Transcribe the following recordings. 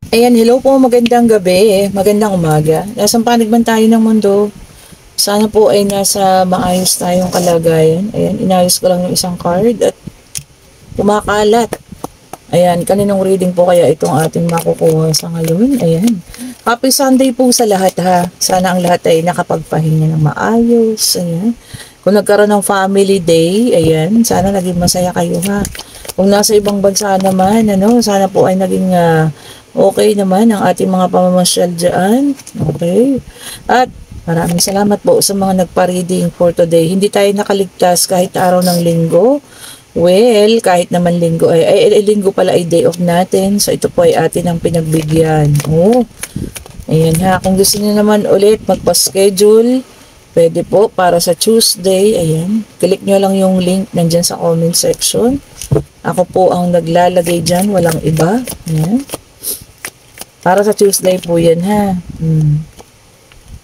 Ayan, hello po, magandang gabi, magandang umaga. Nasaan panig man tayo ng mundo? Sana po ay nasa maayos tayong kalagayan. Ayan, inayos ko lang yung isang card at kumakalat. Ayan, kaninong reading po kaya itong ating makukuha sa ngayon? Ayan. Happy Sunday po sa lahat ha. Sana ang lahat ay nakapagpahinga ng maayos. Ayan. Kung nagkaroon ng family day, ayan, sana naging masaya kayo ha. Kung nasa ibang bansa naman, sana po ay naging okay naman ang ating mga pamamasyal dyan. Okay. At maraming salamat po sa mga nagpa-reading for today. Hindi tayo nakaligtas kahit araw ng linggo. Well, kahit naman linggo linggo pala ay day off natin. So ito po ay atin ang pinagbigyan. Oh. Ayan ha, kung gusto niyo naman ulit magpa-schedule, pwede po para sa Tuesday. Ayan, click nyo lang yung link nandyan sa comment section. Ako po ang naglalagay dyan, walang iba. Ayan. Para sa Tuesday po yan ha.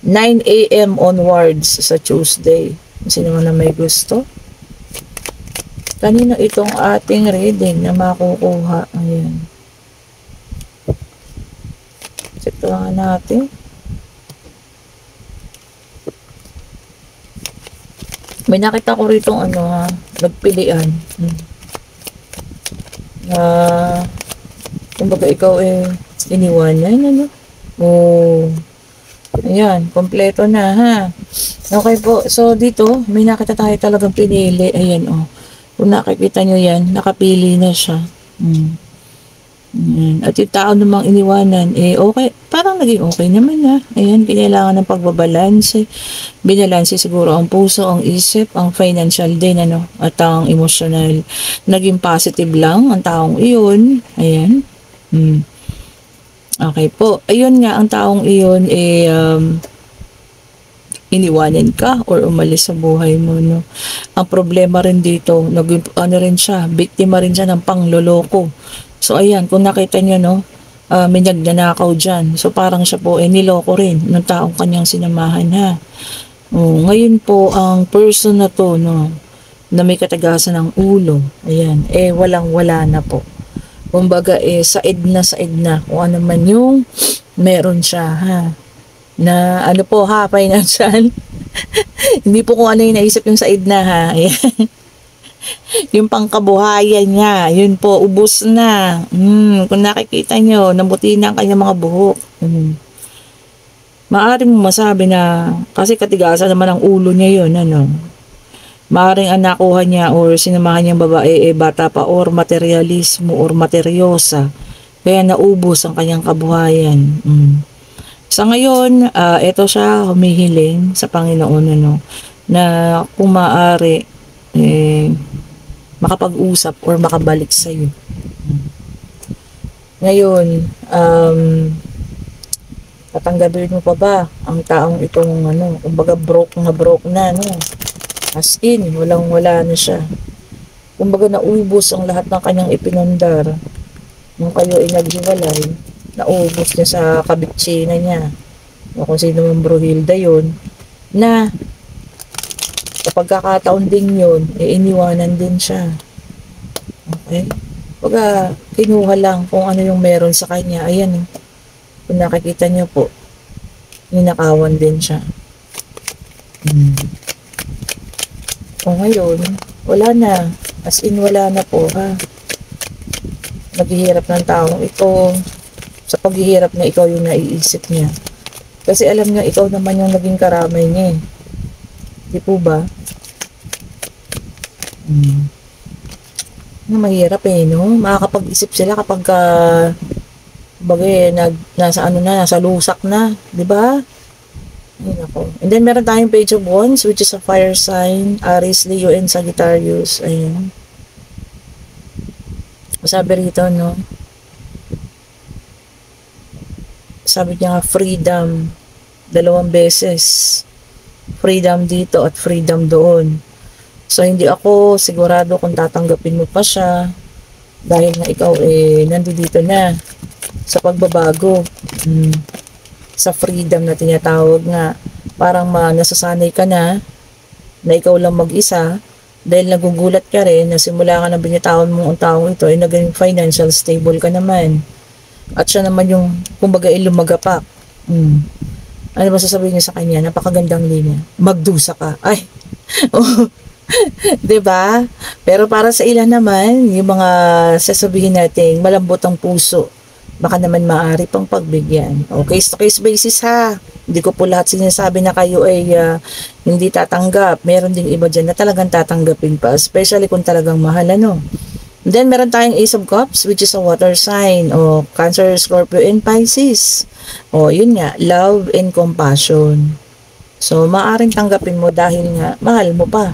9 a.m. onwards sa Tuesday. Sino man na may gusto. Kanino itong ating reading na makukuha? Ayan. Check lang natin. May nakita ko rito nagpilian. Kumbaga ikaw iniwanan, Oh. Ayan, kompleto na ha. Okay po. So dito, may nakita tayo talagang pinili. Ayan Kung nakikita nyo yan, nakapili na siya. At yung tao namang iniwanan, okay. Parang naging okay naman na. Ayan, kailangan ng pagbabalanse. Binalanse siguro ang puso, ang isip, ang financial din, at ang emotional. Naging positive lang ang taong iyon. Ayan. Okay po. Ayun nga, ang taong iyon, iniwanan ka or umalis sa buhay mo, Ang problema rin dito, rin siya, biktima rin siya ng pangloloko. So ayan, kung nakita niyo may nagnanakaw dyan. So parang siya po niloko rin ng taong kanyang sinamahan ha. Ngayon po ang person na to na may katagasan ng ulo, ayan, walang-wala na po. Kumbaga said na kung ano man yung meron siya ha. Na po ha, financial. Hindi po kung ano yung naisip yung said na ha. Yung pangkabuhayan niya, yun po, ubos na. Kung nakikita nyo, nabuti na ang kanyang mga buhok. Maaring masabi na, kasi katigasan naman ang ulo niya yun, Maaring ang nakuha niya or sinamahan niyang babae, bata pa or materialismo or materyosa. Kaya naubos ang kanyang kabuhayan. Sa ngayon, ito siya humihiling sa Panginoon na kung maaari makapag-usap or makabalik sa iyo. Ngayon, tatanggapin mo pa ba ang taong itong kumbaga broke na as in, walang-wala na siya. Kumbaga naubos ang lahat ng kanyang ipinundar nung kayo ay naghiwalay. Naubos niya sa kabitsina niya o kung sino mang Bruhilda yun na kapag kakataon din yun iniwanan din siya. Okay? Pagka kinuha lang kung ano yung meron sa kanya, ayan kung nakikita niyo po ninakawan din siya. O ngayon wala na, as in wala na po ha. Naghihirap ng taong ito sa paghihirap na ikaw yung naiisip niya. Kasi alam niya, ikaw naman yung naging karamay niya. Di po ba? Mahirap makakapag-isip sila kapag nasa lusak na. Di ba? Ayun ako. And then meron tayong Page of Wands, which is a fire sign, Aries, Leo, and Sagittarius. Ayun. Sabi rito, sabi niya freedom, 2 beses. Freedom dito at freedom doon. So, hindi ako sigurado kung tatanggapin mo pa siya dahil nga ikaw nandito na sa pagbabago. Sa freedom na tinatawag nga. Parang nasasanay ka na ikaw lang mag-isa dahil nagugulat ka rin na simula ka na binitawan mo ang taong ito ay naging financial stable ka naman. At siya naman yung, kumbaga, lumagapak. Hmm. Ano ba sasabihin niya sa kanya? Napakagandang linya. Magdusa ka. Ay, oh, 'di ba? Pero para sa ilan naman, yung mga sasabihin nating malambot ang puso, baka naman maaari pang pagbigyan. O case to case basis ha. Hindi ko po lahat sinasabi na kayo ay hindi tatanggap. Meron ding iba dyan na talagang tatanggapin pa, especially kung talagang mahal, ano. Then meron tayong Ace of Cups, which is a water sign, o Cancer, Scorpio, and Pisces. O yun nga, love and compassion. So maaring tanggapin mo dahil nga mahal mo pa.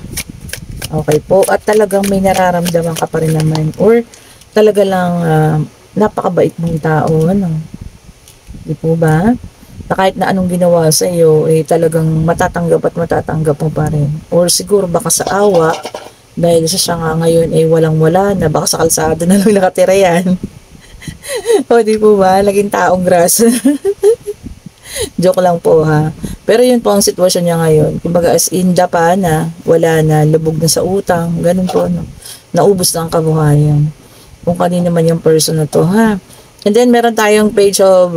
Okay po, at talagang may nararamdaman ka pa rin naman, or talaga lang napakabait mong tao, ano. Di po ba? Na kahit na anong ginawa sa iyo, eh talagang matatanggap at matatanggap mo pa rin. Or siguro baka sa awa, dahil siya nga ngayon ay walang-wala na, baka sa kalsada na lang nakatira yan. O di po ba? Laging taong grasa. Joke lang po ha. Pero yun po ang sitwasyon niya ngayon. Kumbaga as in dapa na, wala na, lubog na sa utang, ganun po, no. Naubos na ang kabuhayan. Kung kanino man yung person na to ha. And then meron tayong Page of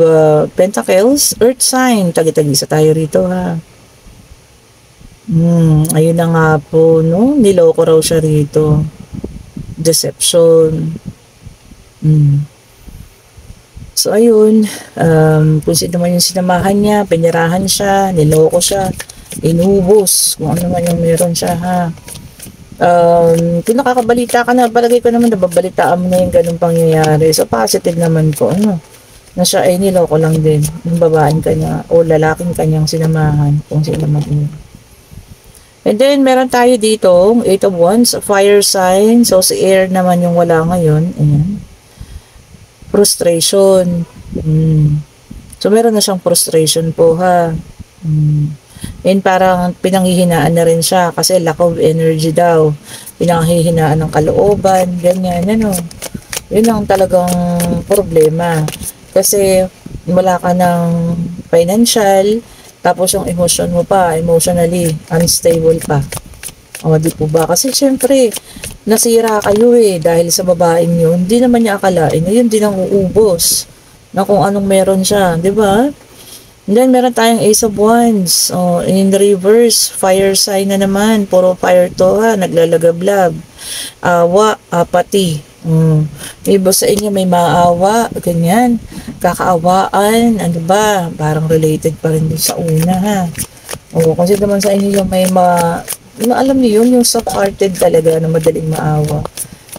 Pentacles, Earth sign. Tagi-tagisa tayo rito ha. Ayun na nga po, no? Niloko raw siya rito. Deception. So, ayun. Kung sino man yung sinamahan niya, pinirahan siya, niloko siya, inubos, kung ano man yung meron siya, ha. Kung nakakabalita ka na, palagay ko naman nababalitaan mo na yung ganung pangyayari. So, positive naman po, ano? Na siya ay niloko lang din yung babaeng kanya o lalaking kanyang sinamahan, kung sino man yun. And then, meron tayo dito, 8 of Wands, fire sign. So, si air naman yung wala ngayon. Ayan. Frustration. So, meron na siyang frustration po, ha. And parang pinanghihinaan na rin siya kasi lack of energy daw. Pinanghihinaan ng kalooban, ganyan, ano. Yun ang talagang problema. Kasi, wala ka ng financial, tapos yung emotion mo pa, emotionally unstable pa. O, di po ba? Kasi syempre, nasira kayo dahil sa babaeng yun. Hindi naman niya akalain na yun din ang uubos na kung anong meron siya. Di ba? And then, meron tayong Ace of Wands. O, in reverse, fire sign na naman. Puro fire to ha. Naglalagablab. Awa, apathy. Iba sa inyo may maawa, ganyan. Kakaawaan, ano ba? Parang related pa rin sa una, ha. O, kasi naman sa inyo yung may alam niyo yun, yung soft-hearted talaga na madaling maawa.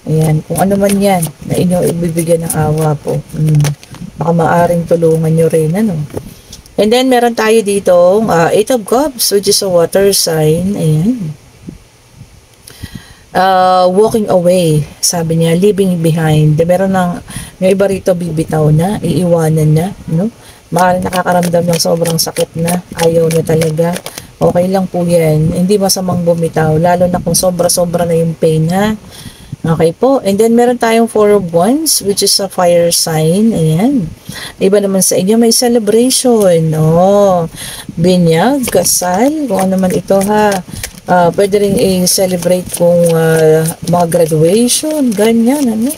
Ayan, kung ano man yan, na inyo ibibigyan ng awa po. Baka maaring tulungan nyo rin, ano. And then, meron tayo dito, 8 of Cups, which is a water sign. Ayan. Walking away, sabi niya, leaving behind. Meron yung iba rito bibitaw na, iiwanan na, no? Maaaring nakakaramdam ng sobrang sakit na, ayaw na talaga. Okay lang po yan, hindi masamang bumitaw, lalo na kung sobra-sobra na yung pain, ha? Okay po, and then meron tayong 4 of Wands, which is a fire sign. Ayan. Iba naman sa inyo, may celebration. Binyag, kasal, kung ano man ito, ha. Pwede rin i-celebrate kung mga graduation, ganyan, ano,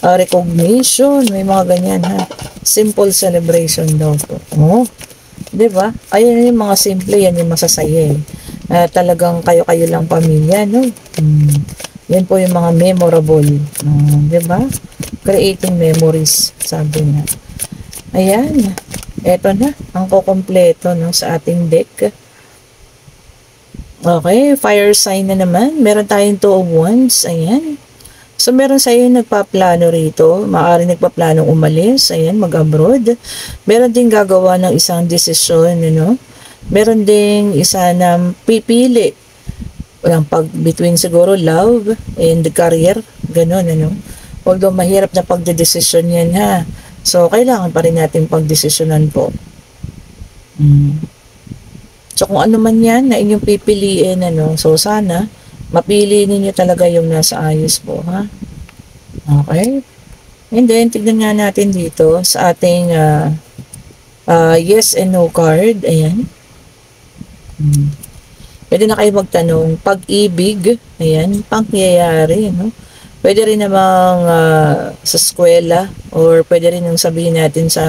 recognition, may mga ganyan, ha. Simple celebration daw po. Diba? Ayun yung mga simple, yan yung masasaya. Talagang kayo-kayo lang pamilya, no? Yan po yung mga memorable. Diba? Creating memories, sabi na. Ayan. Eto na, ang kukompleto, no, sa ating deck. Okay, fire sign na naman. Meron tayong 2 of Wands. Ayan. So, meron sa'yo nagpaplano rito. Maaaring nagpaplanong umalis. Ayan, mag-abroad. Meron din gagawa ng isang desisyon, ano. Meron ding isa na pipili. Walang between siguro love and career. Ganon, ano. Although, mahirap na pagdedesisyon yan, ha. So, kailangan pa rin natin pagdesisyonan po. So, kung ano man yan na inyong pipiliin, ano, so sana, mapili ninyo talaga yung nasa ayos po, ha? Okay? And then, tignan nga natin dito sa ating yes and no card. Ayan. Pwede na kayo magtanong, pag-ibig, ayan, pangyayari, no? Pwede rin namang sa eskwela or pwede rin yung sabihin natin sa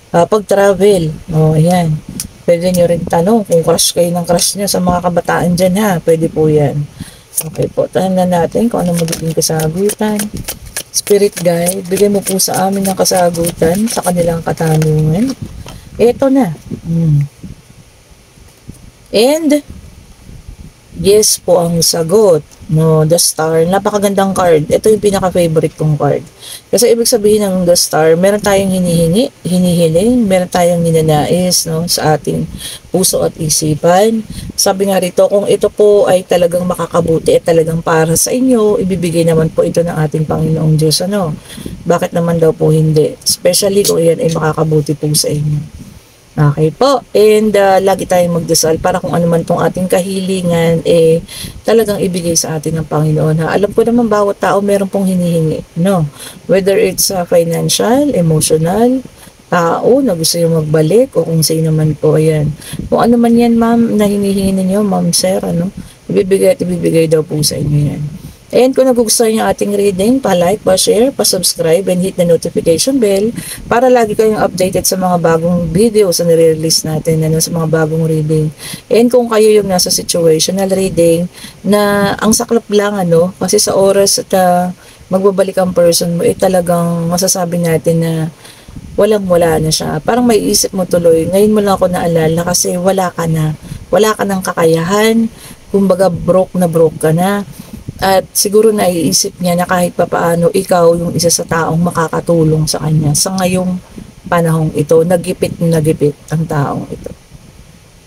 pag-travel. O, ayan. Pwede nyo rin tanong kung crush kayo ng crush nyo sa mga kabataan dyan ha. Pwede po yan. Okay po, tahanan natin kung ano magiging kasagutan. Spirit guide, bigay mo po sa amin ng kasagutan sa kanilang katanungan. Ito na. And, yes po ang sagot. No, the star. Napakagandang card. Ito yung pinaka-favorite kong card. Kasi ibig sabihin ng the star, meron tayong hinihiling, meron tayong ninanais, no, sa ating puso at isipan. Sabi nga rito, kung ito po ay talagang makakabuti at talagang para sa inyo, ibibigay naman po ito ng ating Panginoong Diyos. Ano? Bakit naman daw po hindi? Especially kung yan ay makakabuti po sa inyo. Okay po. And lagi tayong magdasal para kung ano man tong ating kahilingan, talagang ibigay sa atin ng Panginoon. Ha? Alam ko naman bawat tao meron pong hinihingi. No? Whether it's financial, emotional, tao na gusto yung magbalik o kung sino man po. Ayan. Kung ano man yan, ma'am, na hinihingi ninyo, ma'am, sir, ano? Ibibigay at ibibigay daw po sa inyo yan. And kung nagugustuhan niyo ating reading, pa-like, pa-share, pa-subscribe, and hit the notification bell para lagi kayong updated sa mga bagong videos na nire-release natin, sa mga bagong reading. And kung kayo yung nasa situational reading na ang saklap lang, kasi sa oras at magbabalik ang person mo, talagang masasabi natin na walang-wala na siya. Parang may isip mo tuloy, ngayon mo lang ako naalala kasi wala ka na. Wala ka ng kakayahan, kumbaga broke ka na. At siguro naiisip niya na kahit papaano ikaw yung isa sa taong makakatulong sa kanya. Sa ngayong panahong ito, nagipit ang taong ito.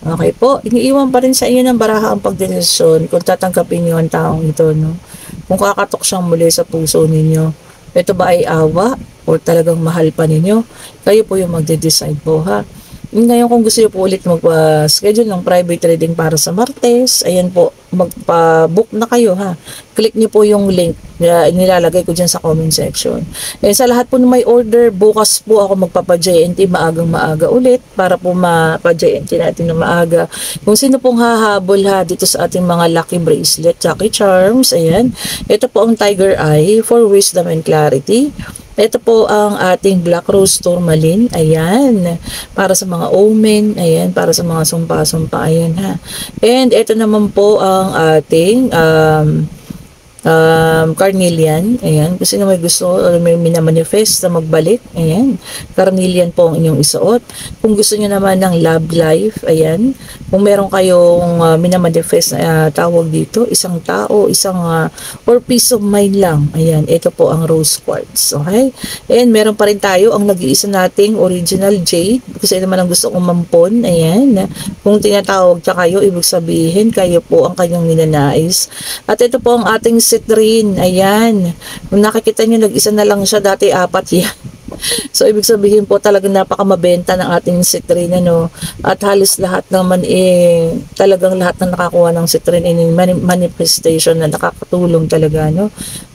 Okay po, iniiwan pa rin sa inyo ng baraha ang pagdesisyon kung tatanggapin niyo ang taong ito. No? Kung kakatok siyang muli sa puso ninyo, ito ba ay awa o talagang mahal pa ninyo? Kayo po yung magde-decide po ha. Ngayon kung gusto niyo po ulit magpa-schedule ng private reading para sa Martes, ayan po, magpa-book na kayo ha. Click niyo po yung link na nilalagay ko dyan sa comment section. And sa lahat po na may order, bukas po ako magpapa-JNT maagang-maaga ulit para po mapa-JNT natin na maaga. Kung sino pong hahabol dito sa ating mga lucky bracelet, lucky charms, ayan. Ito po ang Tiger Eye for wisdom and clarity. Ito po ang ating Black Rose Tourmaline. Ayan. Para sa mga omen. Ayan. Para sa mga sumpa-sumpa. Ayan ha. And ito naman po ang ating carnelian. Ayan. Kasi na may gusto o may minamanifest na magbalik. Ayan. Carnelian po ang inyong isuot. Kung gusto niyo naman ng love life. Ayan. Kung meron kayong minamanifest na tawag dito, isang tao, or peace of mind lang. Ayan. Ito po ang rose quartz. Okay. And meron pa rin tayo ang nag-iisa nating original jade. Kasi naman ang gusto kong mampon. Ayan. Kung tinatawag siya kayo, ibig sabihin kayo po ang kanyang ninanais. At ito po ang ating citrine. Ayan. Kung nakikita nyo, nag-isa na lang siya. Dati 4 yan. So, ibig sabihin po talagang napakamabenta ng ating citrine, At halos lahat naman talagang lahat ng nakakuha ng citrine manifestation na nakakatulong talaga,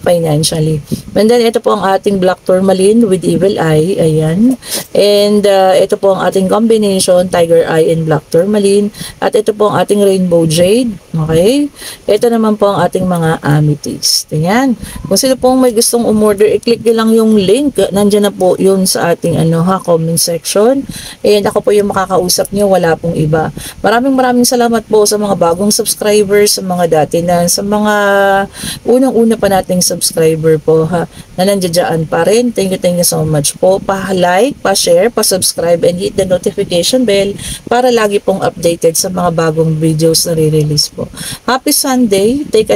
financially. And then, ito po ang ating black tourmaline with evil eye. Ayan. And, ito po ang ating combination, tiger eye and black tourmaline. At ito po ang ating rainbow jade. Okay? Ito naman po ang ating mga amethyst. Ayan. Kung sino pong may gustong umorder, i-click nyo lang yung link. Nandiyan na po yun sa ating comment section. And ako po yung makakausap nyo, wala pong iba. Maraming salamat po sa mga bagong subscribers, sa mga dati na, sa mga unang-una pa nating subscriber po na nandiyan pa rin. Thank you so much po. Pa-like, pa-share, pa-subscribe, and hit the notification bell para lagi pong updated sa mga bagong videos na re-release po. Happy Sunday. Take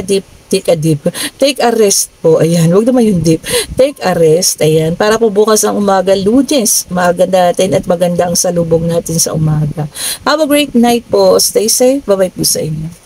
a rest po. Ayan, wag naman yung deep. Take a rest. Ayan, para po bukas ang umaga, Lunes, maganda natin at maganda ang salubong natin sa umaga. Have a great night po. Stay safe. Bye-bye po sa inyo.